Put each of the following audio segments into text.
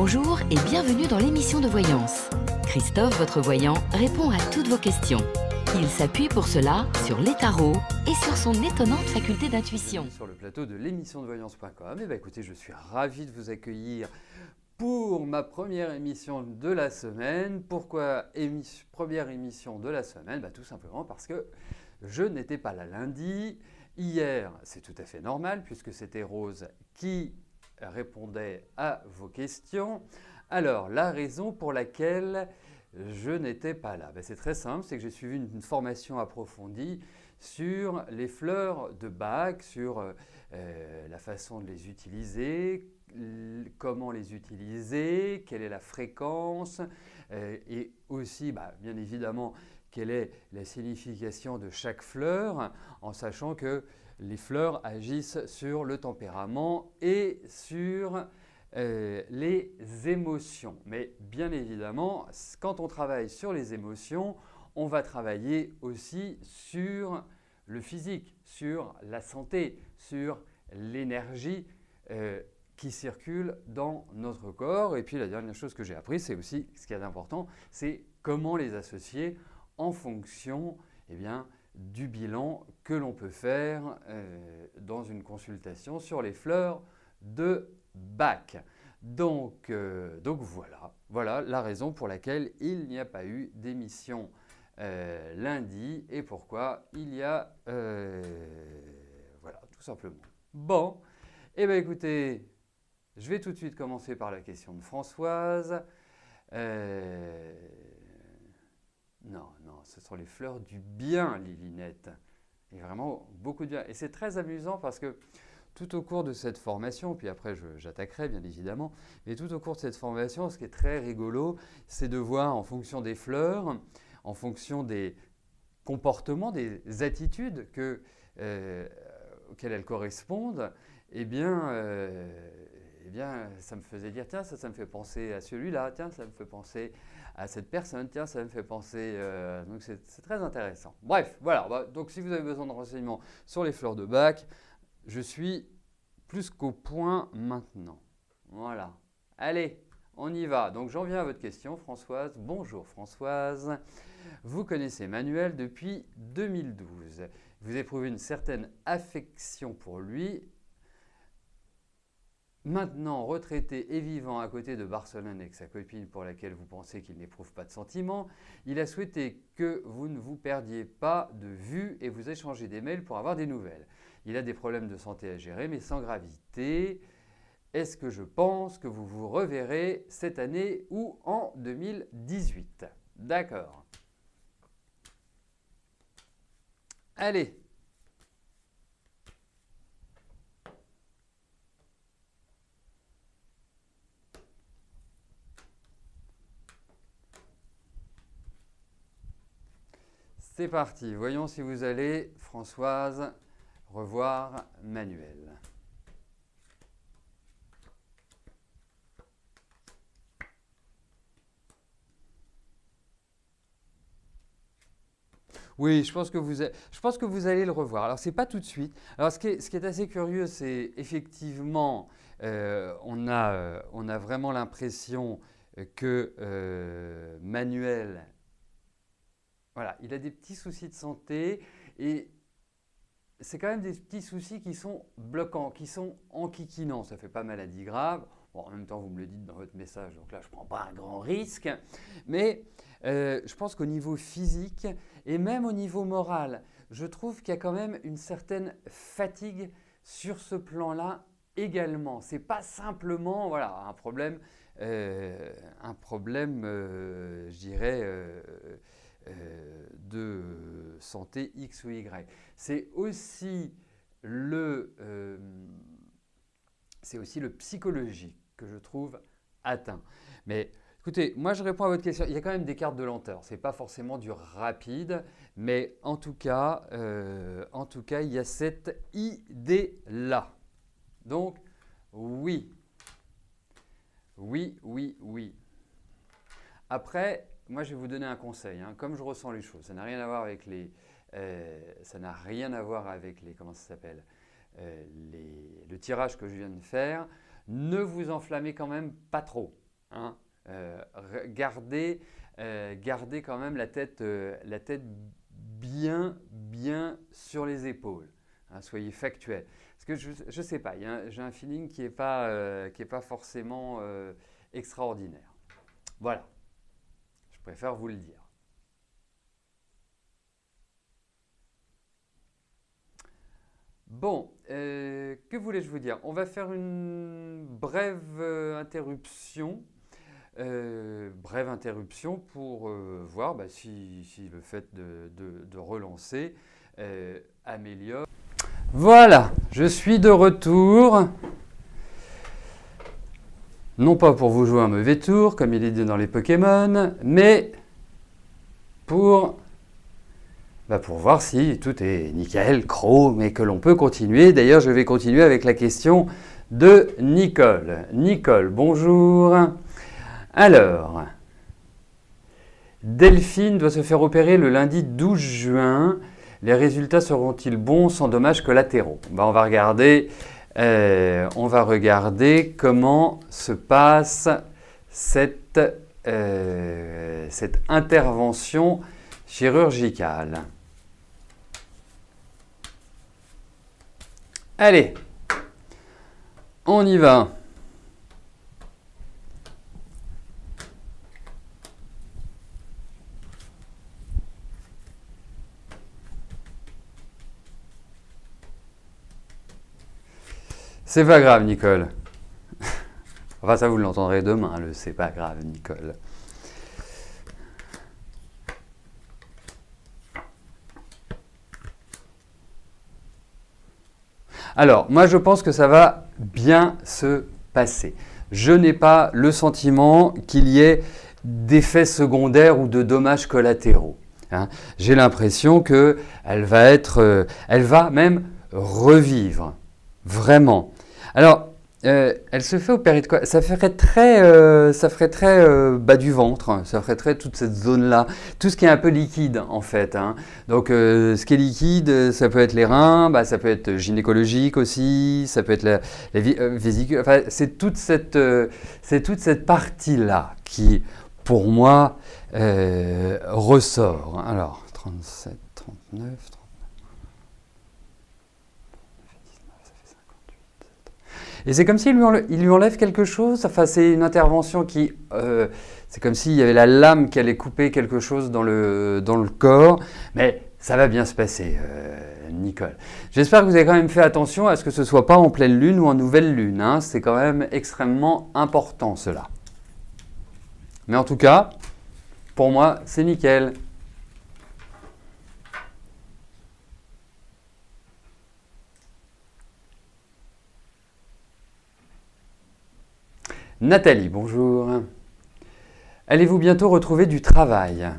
Bonjour et bienvenue dans l'émission de voyance. Christophe, votre voyant, répond à toutes vos questions. Il s'appuie pour cela sur les tarots et sur son étonnante faculté d'intuition. Sur le plateau de l'émission de voyance.com, écoutez, je suis ravi de vous accueillir pour ma première émission de la semaine. Pourquoi première émission de la semaine? Tout simplement parce que je n'étais pas là lundi. Hier, c'est tout à fait normal puisque c'était Rose qui répondait à vos questions. Alors, la raison pour laquelle je n'étais pas là, c'est très simple, c'est que j'ai suivi une formation approfondie sur les fleurs de Bach, sur la façon de les utiliser, comment les utiliser, quelle est la fréquence et aussi, bien évidemment, quelle est la signification de chaque fleur, en sachant que les fleurs agissent sur le tempérament et sur les émotions. Mais bien évidemment, quand on travaille sur les émotions, on va travailler aussi sur le physique, sur la santé, sur l'énergie qui circule dans notre corps. Et puis la dernière chose que j'ai appris, c'est aussi ce qui est important, c'est comment les associer en fonction du bilan que l'on peut faire dans une consultation sur les fleurs de Bach. Donc voilà la raison pour laquelle il n'y a pas eu d'émission lundi et pourquoi il y a… voilà, tout simplement. Bon, écoutez, je vais tout de suite commencer par la question de Françoise. Non, ce sont les fleurs du bien, Lilinette. Et vraiment beaucoup de bien. Et c'est très amusant parce que tout au cours de cette formation, puis après j'attaquerai bien évidemment, mais tout au cours de cette formation, ce qui est très rigolo, c'est de voir en fonction des fleurs, en fonction des comportements, des attitudes auxquelles elles correspondent, ça me faisait dire, tiens, ça me fait penser à celui-là, tiens, ça me fait penser à cette personne, tiens, ça me fait penser… donc c'est très intéressant. Bref, voilà, donc si vous avez besoin de renseignements sur les fleurs de Bach, je suis plus qu'au point maintenant. Voilà. Allez, on y va. Donc j'en viens à votre question, Françoise. Bonjour Françoise. Vous connaissez Manuel depuis 2012. Vous éprouvez une certaine affection pour lui. Maintenant, retraité et vivant à côté de Barcelone avec sa copine pour laquelle vous pensez qu'il n'éprouve pas de sentiments, il a souhaité que vous ne vous perdiez pas de vue et vous échangez des mails pour avoir des nouvelles. Il a des problèmes de santé à gérer, mais sans gravité. Est-ce que je pense que vous vous reverrez cette année ou en 2018? D'accord. Allez. C'est parti, voyons si vous allez, Françoise, revoir Manuel. Oui, je pense que vous allez le revoir. Alors, ce n'est pas tout de suite. Alors, ce qui est assez curieux, c'est effectivement, on a vraiment l'impression que Manuel… Voilà, il a des petits soucis de santé et c'est quand même des petits soucis qui sont bloquants, qui sont enquiquinants. Ça ne fait pas maladie grave. Bon, en même temps, vous me le dites dans votre message, donc là, je ne prends pas un grand risque. Mais je pense qu'au niveau physique et même au niveau moral, je trouve qu'il y a quand même une certaine fatigue sur ce plan-là également. Ce n'est pas simplement un problème, je dirais… de santé X ou Y. C'est aussi le psychologique que je trouve atteint. Mais écoutez, moi je réponds à votre question. Il y a quand même des cartes de lenteur. Ce n'est pas forcément du rapide, mais en tout cas, il y a cette idée-là. Donc, oui. Oui. Après, moi, je vais vous donner un conseil, comme je ressens les choses. Ça n'a rien à voir avec comment ça s'appelle, le tirage que je viens de faire. Ne vous enflammez quand même pas trop. hein. Gardez quand même la tête bien sur les épaules. Hein, soyez factuel. Parce que je ne sais pas, j'ai un feeling qui n'est pas forcément extraordinaire. Voilà, je préfère vous le dire. Bon, que voulais-je vous dire? On va faire une brève interruption. Brève interruption pour voir si le fait de relancer améliore. Voilà, je suis de retour. Non pas pour vous jouer un mauvais tour, comme il est dit dans les Pokémon, mais pour voir si tout est nickel, chrome, et que l'on peut continuer. D'ailleurs, je vais continuer avec la question de Nicole. Nicole, bonjour. Alors, Delphine doit se faire opérer le lundi 12 juin. Les résultats seront-ils bons sans dommages collatéraux? On va regarder comment se passe cette intervention chirurgicale. Allez, on y va. C'est pas grave, Nicole. Enfin, ça, vous l'entendrez demain, le c'est pas grave, Nicole. Alors, moi, je pense que ça va bien se passer. Je n'ai pas le sentiment qu'il y ait d'effets secondaires ou de dommages collatéraux. Hein. J'ai l'impression qu'elle va même revivre. Vraiment. Alors, elle se fait opérer de quoi? Ça ferait très bas du ventre, hein. Ça ferait très toute cette zone-là, tout ce qui est un peu liquide en fait. Hein. Donc, ce qui est liquide, ça peut être les reins, ça peut être gynécologique aussi, ça peut être la vésicule. Enfin, c'est toute cette partie-là qui, pour moi, ressort. Alors, 37, 39, 39. Et c'est comme s'il lui enlève quelque chose. Enfin, c'est une intervention qui... c'est comme s'il y avait la lame qui allait couper quelque chose dans le corps. Mais ça va bien se passer, Nicole. J'espère que vous avez quand même fait attention à ce que ce ne soit pas en pleine lune ou en nouvelle lune. Hein. C'est quand même extrêmement important, cela. Mais en tout cas, pour moi, c'est nickel. Nathalie, bonjour. Allez-vous bientôt retrouver du travail?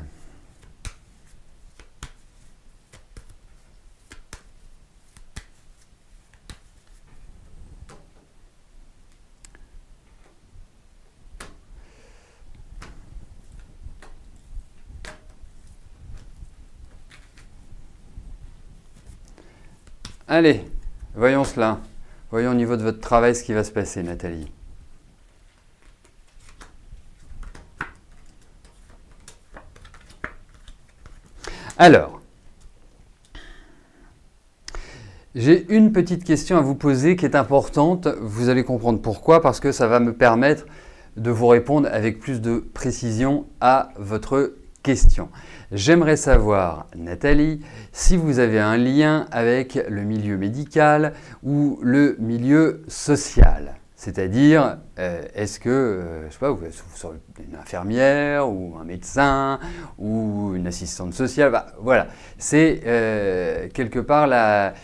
Allez, voyons cela. Voyons au niveau de votre travail ce qui va se passer, Nathalie. Alors, j'ai une petite question à vous poser qui est importante. Vous allez comprendre pourquoi, parce que ça va me permettre de vous répondre avec plus de précision à votre question. J'aimerais savoir, Nathalie, si vous avez un lien avec le milieu médical ou le milieu social. C'est-à-dire, est-ce que, je ne sais pas, vous serez une infirmière ou un médecin ou une assistante sociale, voilà. C'est quelque part la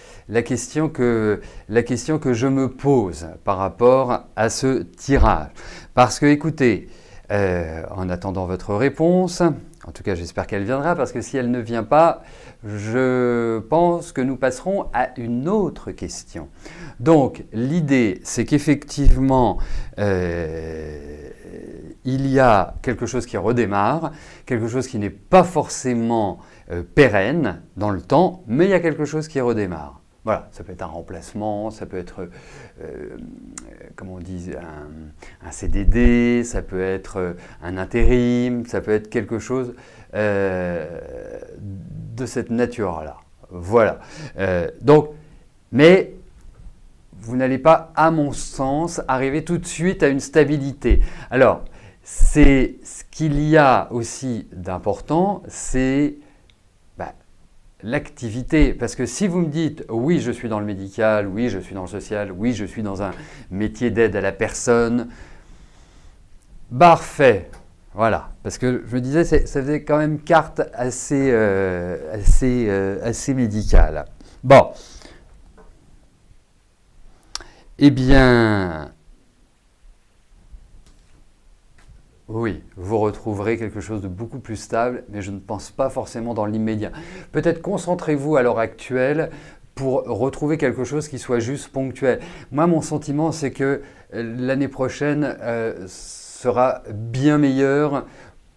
question que je me pose par rapport à ce tirage. Parce que, écoutez, en attendant votre réponse, en tout cas j'espère qu'elle viendra, parce que si elle ne vient pas, je pense que nous passerons à une autre question. Donc l'idée, c'est qu'effectivement, il y a quelque chose qui redémarre, quelque chose qui n'est pas forcément pérenne dans le temps, mais il y a quelque chose qui redémarre. Voilà, ça peut être un remplacement, ça peut être, comme on dit, un CDD, ça peut être un intérim, ça peut être quelque chose de cette nature-là. Voilà. Donc, mais vous n'allez pas, à mon sens, arriver tout de suite à une stabilité. Alors, c'est ce qu'il y a aussi d'important, c'est l'activité. Parce que si vous me dites « oui, je suis dans le médical, oui, je suis dans le social, oui, je suis dans un métier d'aide à la personne », parfait. Voilà. Parce que je me disais, ça faisait quand même carte assez médicale. Bon. Eh bien, oui, vous retrouverez quelque chose de beaucoup plus stable, mais je ne pense pas forcément dans l'immédiat. Peut-être concentrez-vous à l'heure actuelle pour retrouver quelque chose qui soit juste ponctuel. Moi, mon sentiment, c'est que l'année prochaine sera bien meilleure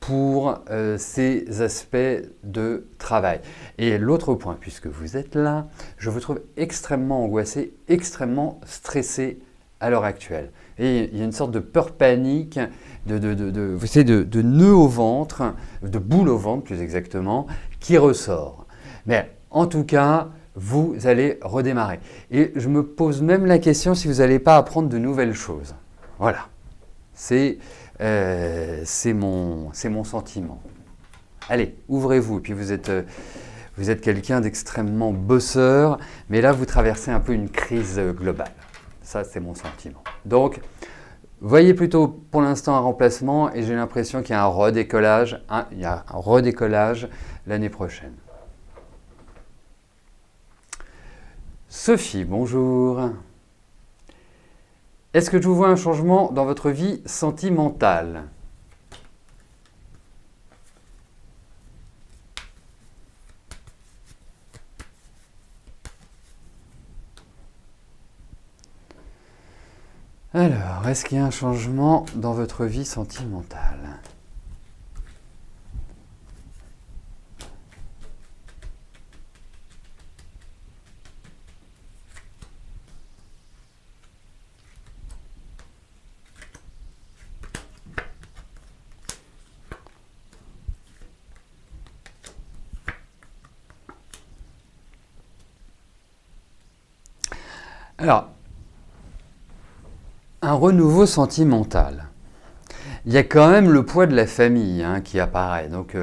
pour ces aspects de travail. Et l'autre point, puisque vous êtes là, je vous trouve extrêmement angoissé, extrêmement stressé à l'heure actuelle. Et il y a une sorte de peur panique, de nœud au ventre, de boule au ventre plus exactement, qui ressort. Mais en tout cas, vous allez redémarrer. Et je me pose même la question si vous n'allez pas apprendre de nouvelles choses. Voilà. C'est mon sentiment. Allez, ouvrez-vous. Et puis vous êtes quelqu'un d'extrêmement bosseur, mais là vous traversez un peu une crise globale. Ça, c'est mon sentiment. Donc, voyez plutôt pour l'instant un remplacement et j'ai l'impression qu'il y a un redécollage, l'année prochaine. Sophie, bonjour. Est-ce que je vous vois un changement dans votre vie sentimentale? Alors, est-ce qu'il y a un changement dans votre vie sentimentale? Alors, un renouveau sentimental. Il y a quand même le poids de la famille qui apparaît. Donc,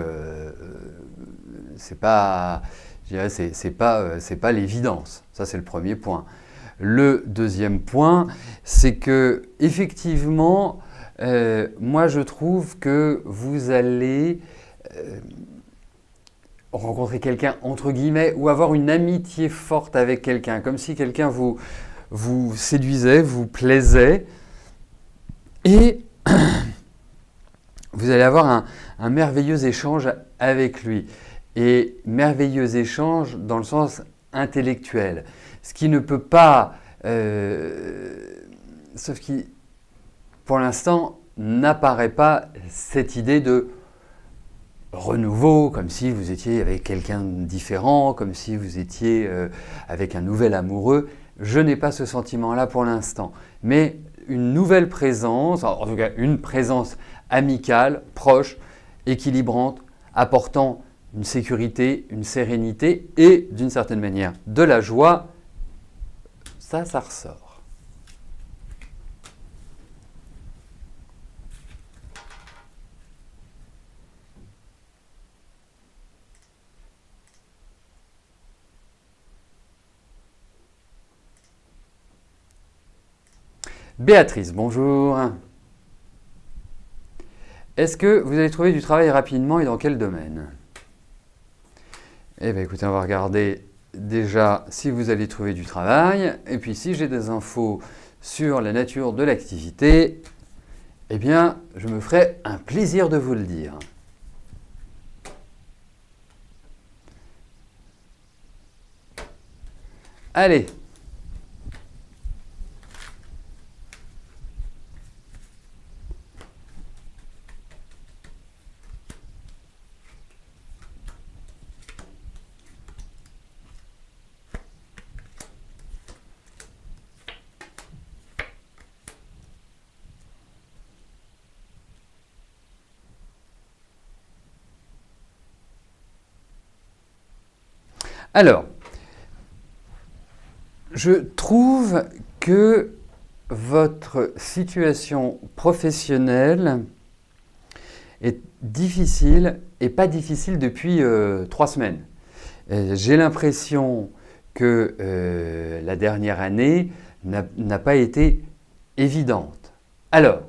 c'est pas l'évidence. Ça, c'est le premier point. Le deuxième point, c'est que effectivement, moi, je trouve que vous allez rencontrer quelqu'un entre guillemets ou avoir une amitié forte avec quelqu'un, comme si quelqu'un vous séduisait, vous plaisait, et vous allez avoir un merveilleux échange avec lui. Et merveilleux échange dans le sens intellectuel. Ce qui ne peut pas, sauf qui, pour l'instant, n'apparaît pas cette idée de renouveau, comme si vous étiez avec quelqu'un de différent, comme si vous étiez avec un nouvel amoureux. Je n'ai pas ce sentiment-là pour l'instant. Mais une nouvelle présence, en tout cas une présence amicale, proche, équilibrante, apportant une sécurité, une sérénité et d'une certaine manière de la joie, ça ressort. Béatrice, bonjour. Est-ce que vous allez trouver du travail rapidement et dans quel domaine? Eh bien écoutez, on va regarder déjà si vous allez trouver du travail. Et puis si j'ai des infos sur la nature de l'activité, eh bien je me ferai un plaisir de vous le dire. Allez. Alors, je trouve que votre situation professionnelle est difficile et pas difficile depuis 3 semaines. J'ai l'impression que la dernière année n'a pas été évidente. Alors,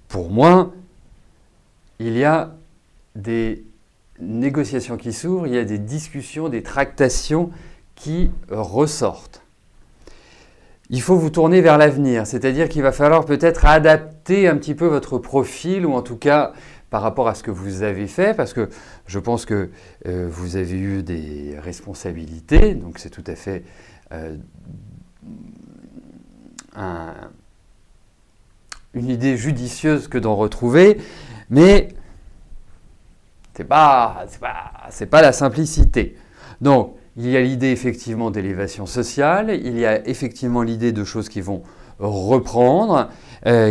pour moi, il y a des négociations qui s'ouvrent, il y a des discussions, des tractations qui ressortent. Il faut vous tourner vers l'avenir, c'est-à-dire qu'il va falloir peut-être adapter un petit peu votre profil, ou en tout cas par rapport à ce que vous avez fait, parce que je pense que vous avez eu des responsabilités, donc c'est tout à fait une idée judicieuse que d'en retrouver, mais c'est pas la simplicité. Donc, il y a l'idée effectivement d'élévation sociale, il y a effectivement l'idée de choses qui vont reprendre,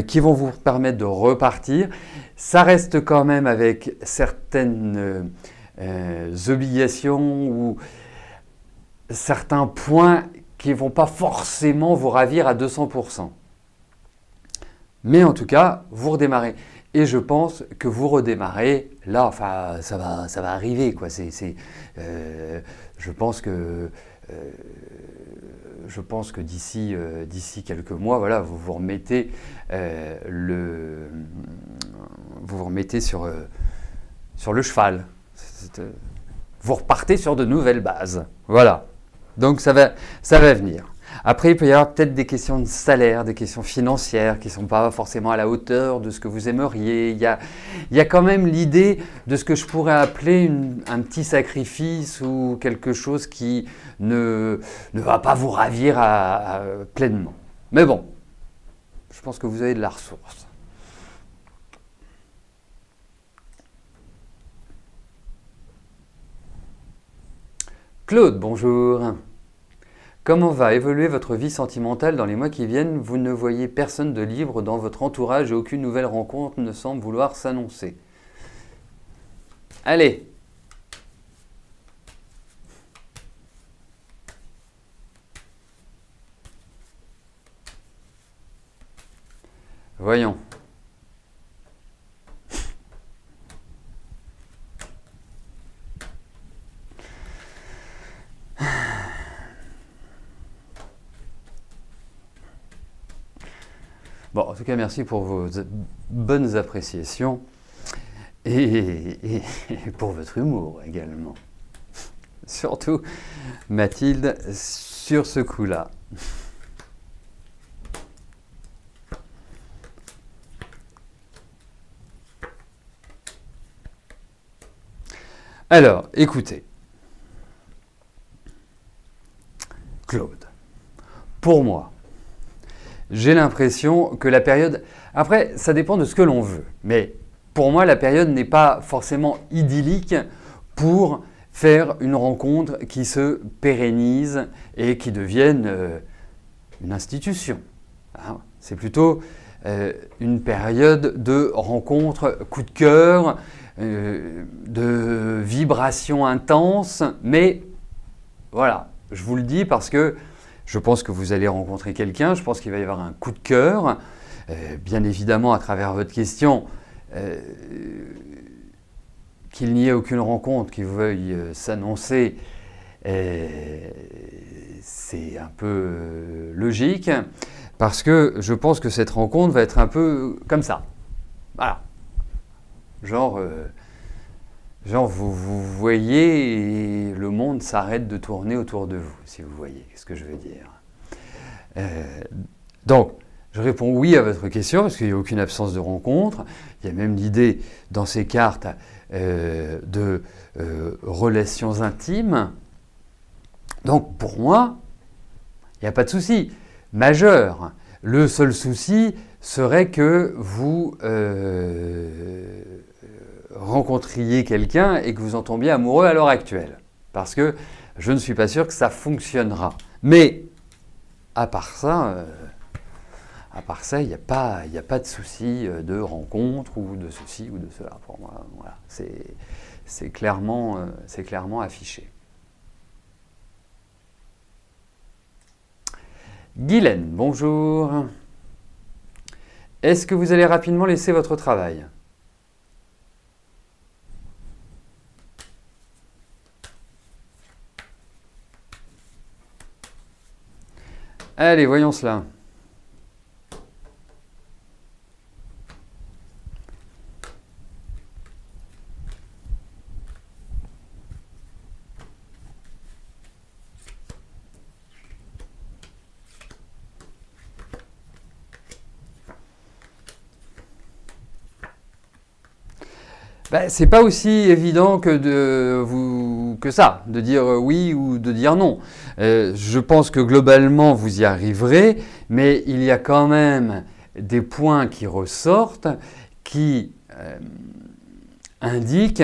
qui vont vous permettre de repartir. Ça reste quand même avec certaines obligations ou certains points qui ne vont pas forcément vous ravir à 200%. Mais en tout cas, vous redémarrez. Et je pense que vous redémarrez là, enfin, ça va arriver, quoi. Je pense que d'ici quelques mois, voilà, vous vous remettez sur le cheval. Vous repartez sur de nouvelles bases. Voilà. Donc ça va venir. Après, il peut y avoir peut-être des questions de salaire, des questions financières qui ne sont pas forcément à la hauteur de ce que vous aimeriez. Il y a quand même l'idée de ce que je pourrais appeler un petit sacrifice ou quelque chose qui ne va pas vous ravir pleinement. Mais bon, je pense que vous avez de la ressource. Claude, bonjour. Comment va évoluer votre vie sentimentale dans les mois qui viennent? Vous ne voyez personne de libre dans votre entourage et aucune nouvelle rencontre ne semble vouloir s'annoncer. Allez. Voyons. Bon, en tout cas, merci pour vos bonnes appréciations et pour votre humour également. Surtout, Mathilde, sur ce coup-là. Alors, écoutez. Claude, pour moi, j'ai l'impression que la période... Après, ça dépend de ce que l'on veut. Mais pour moi, la période n'est pas forcément idyllique pour faire une rencontre qui se pérennise et qui devienne une institution. Hein, c'est plutôt une période de rencontre coup de cœur, de vibrations intenses. Mais voilà, je vous le dis parce que je pense que vous allez rencontrer quelqu'un, je pense qu'il va y avoir un coup de cœur. Bien évidemment, à travers votre question, qu'il n'y ait aucune rencontre qui veuille s'annoncer, c'est un peu logique, parce que je pense que cette rencontre va être un peu comme ça. Voilà. Genre vous voyez et le monde s'arrête de tourner autour de vous, si vous voyez ce que je veux dire. Donc, je réponds oui à votre question, parce qu'il n'y a aucune absence de rencontre. Il y a même l'idée, dans ces cartes, de relations intimes. Donc, pour moi, il n'y a pas de souci majeur. Le seul souci serait que vous rencontriez quelqu'un et que vous en tombiez amoureux à l'heure actuelle. Parce que je ne suis pas sûr que ça fonctionnera. Mais à part ça, il n'y a pas de souci de rencontre ou de ceci ou de cela pour moi. Voilà, c'est clairement affiché. Guylaine, bonjour. Est-ce que vous allez rapidement laisser votre travail? Allez, voyons cela. Ben, c'est pas aussi évident que ça, de dire oui ou de dire non. Je pense que globalement, vous y arriverez, mais il y a quand même des points qui ressortent qui indiquent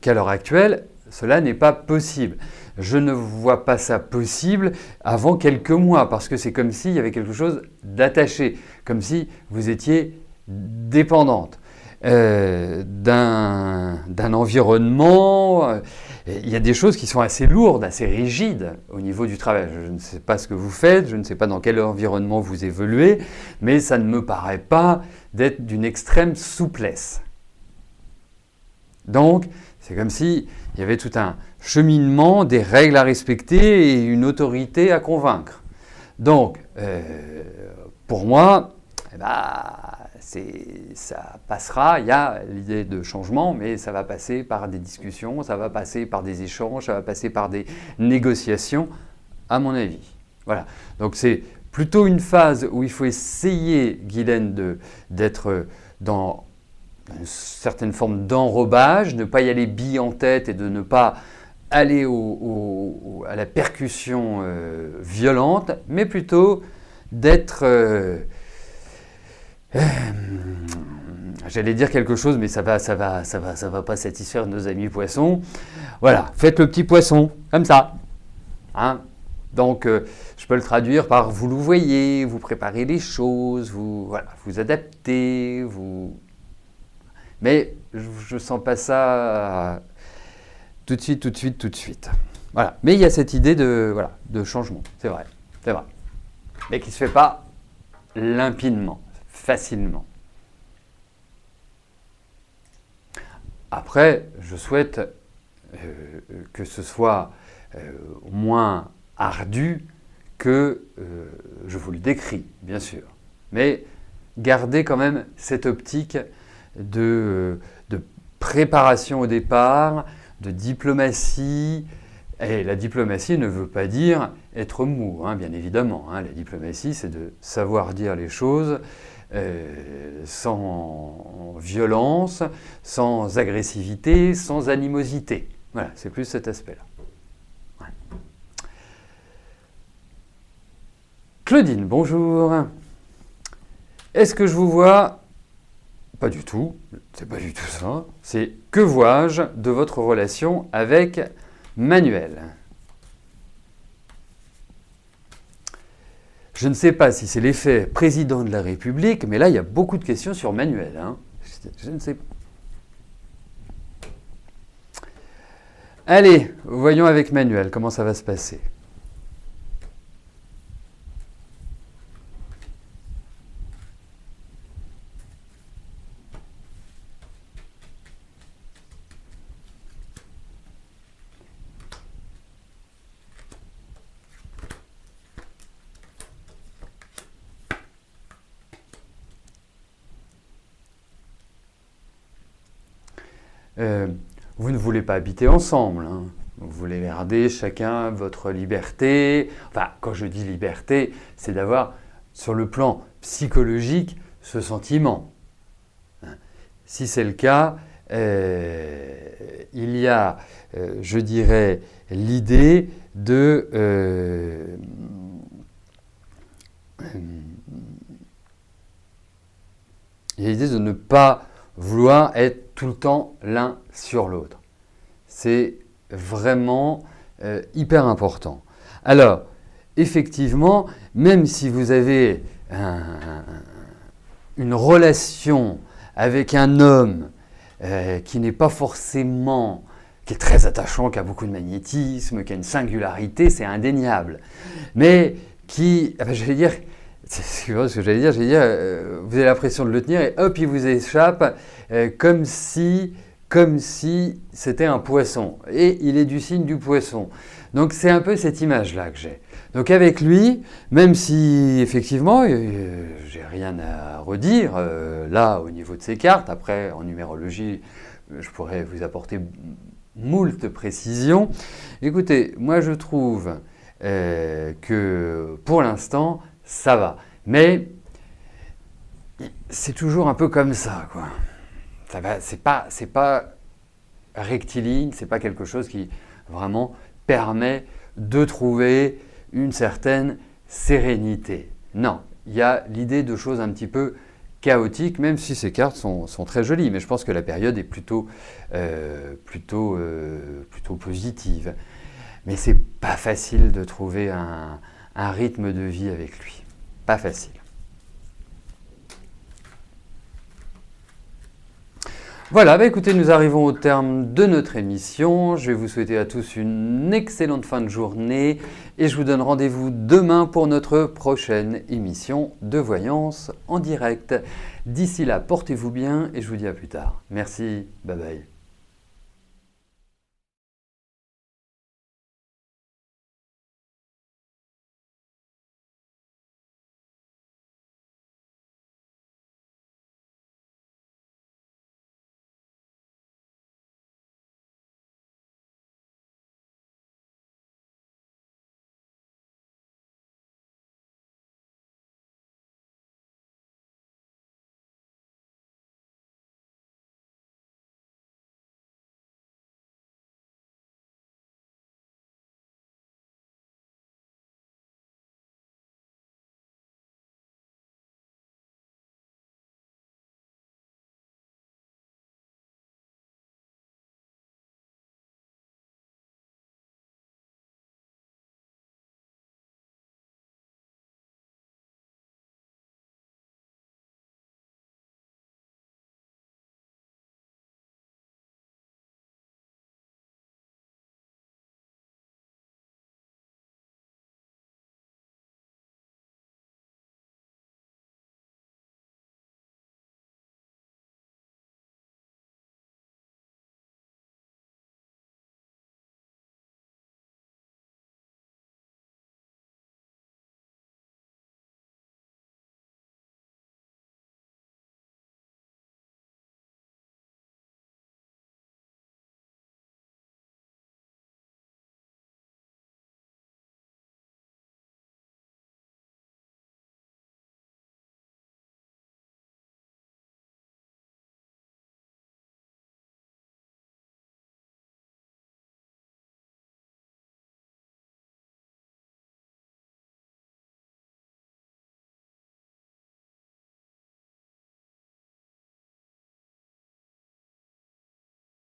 qu'à l'heure actuelle, cela n'est pas possible. Je ne vois pas ça possible avant quelques mois, parce que c'est comme s'il y avait quelque chose d'attaché, comme si vous étiez dépendante. D'un environnement. Il y a des choses qui sont assez lourdes, assez rigides au niveau du travail. Je ne sais pas ce que vous faites, je ne sais pas dans quel environnement vous évoluez, mais ça ne me paraît pas d'être d'une extrême souplesse. Donc, c'est comme s'il y avait tout un cheminement, des règles à respecter et une autorité à convaincre. Donc, pour moi, ça passera, il y a l'idée de changement, mais ça va passer par des discussions, ça va passer par des échanges, ça va passer par des négociations, à mon avis. Voilà, donc c'est plutôt une phase où il faut essayer, Guylaine, d'être dans une certaine forme d'enrobage, ne pas y aller bille en tête et de ne pas aller à la percussion violente, mais plutôt d'être... j'allais dire quelque chose, mais ça va pas satisfaire nos amis poissons. Voilà, faites le petit poisson, comme ça. Hein? Donc, je peux le traduire par vous louvoyez, vous préparez les choses, vous adaptez, Mais je ne sens pas ça tout de suite. Voilà. Mais il y a cette idée de changement, c'est vrai. Mais qui ne se fait pas limpidement. Facilement. Après, je souhaite que ce soit moins ardu que je vous le décris, bien sûr. Mais gardez quand même cette optique de préparation au départ, de diplomatie. Et la diplomatie ne veut pas dire être mou, hein, bien évidemment. Hein. La diplomatie, c'est de savoir dire les choses sans violence, sans agressivité, sans animosité. Voilà, c'est plus cet aspect-là. Ouais. Claudine, bonjour. Est-ce que je vous vois? Pas du tout, c'est pas du tout ça. C'est que vois-je de votre relation avec Manuel? Je ne sais pas si c'est l'effet président de la République, mais là, il y a beaucoup de questions sur Manuel. Hein. Je ne sais pas. Allez, voyons avec Manuel comment ça va se passer. Vous ne voulez pas habiter ensemble, hein. Vous voulez garder chacun votre liberté. Enfin, quand je dis liberté, c'est d'avoir sur le plan psychologique ce sentiment. Si c'est le cas, il y a, je dirais, l'idée de ne pas vouloir être tout le temps l'un sur l'autre. C'est vraiment hyper important. Alors, effectivement, même si vous avez une relation avec un homme qui n'est pas forcément, qui est très attachant, qui a beaucoup de magnétisme, qui a une singularité, c'est indéniable. Mais qui, j'allais dire, c'est ce que j'allais dire, vous avez l'impression de le tenir et hop, il vous échappe comme si c'était un poisson. Et il est du signe du poisson. Donc c'est un peu cette image-là que j'ai. Donc avec lui, même si effectivement, j'ai rien à redire là au niveau de ses cartes, après en numérologie, je pourrais vous apporter moult précisions. Écoutez, moi je trouve que pour l'instant, ça va. Mais c'est toujours un peu comme ça, quoi. Ça va, c'est pas rectiligne, c'est pas quelque chose qui vraiment permet de trouver une certaine sérénité. Non, il y a l'idée de choses un petit peu chaotiques, même si ces cartes sont très jolies, mais je pense que la période est plutôt positive. Mais c'est pas facile de trouver un rythme de vie avec lui. Pas facile. Voilà, écoutez, nous arrivons au terme de notre émission. Je vais vous souhaiter à tous une excellente fin de journée et je vous donne rendez-vous demain pour notre prochaine émission de voyance en direct. D'ici là, portez-vous bien et je vous dis à plus tard. Merci, bye bye.